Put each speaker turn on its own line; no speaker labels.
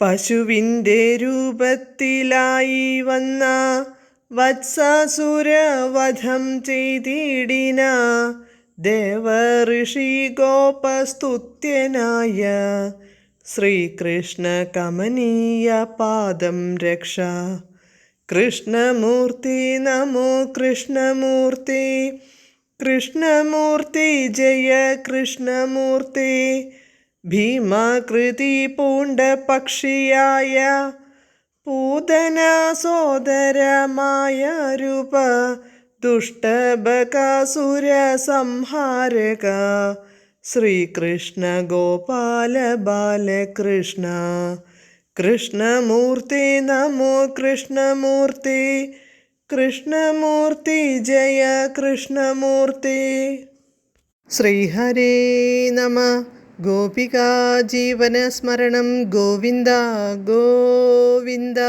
പശുവിൻ്റെ രൂപത്തിലായി വന്ന വത്സാസുരവധം ചെയ്തിടിന ദേവഋഷി ഗോപസ്തുത്യനായ ശ്രീകൃഷ്ണ കമനീയ പാദം രക്ഷ. കൃഷ്ണമൂർത്തി നമോ കൃഷ്ണമൂർത്തി, കൃഷ്ണമൂർത്തി ജയ കൃഷ്ണമൂർത്തി. ഭീമാകൃതി പൂണ്ട പക്ഷിയായ പൂതന സോദരമായ രൂപ ദുഷ്ടബകാസുര സംഹാരക ശ്രീകൃഷ്ണ ഗോപാല ബാലകൃഷ്ണ. കൃഷ്ണമൂർത്തി നമോ കൃഷ്ണമൂർത്തി, കൃഷ്ണമൂർത്തി ജയ കൃഷ്ണമൂർത്തി. ശ്രീഹരേ നമ. ഗോപികാ ജീവനസ്മരണം ഗോവിന്ദ ഗോവിന്ദ.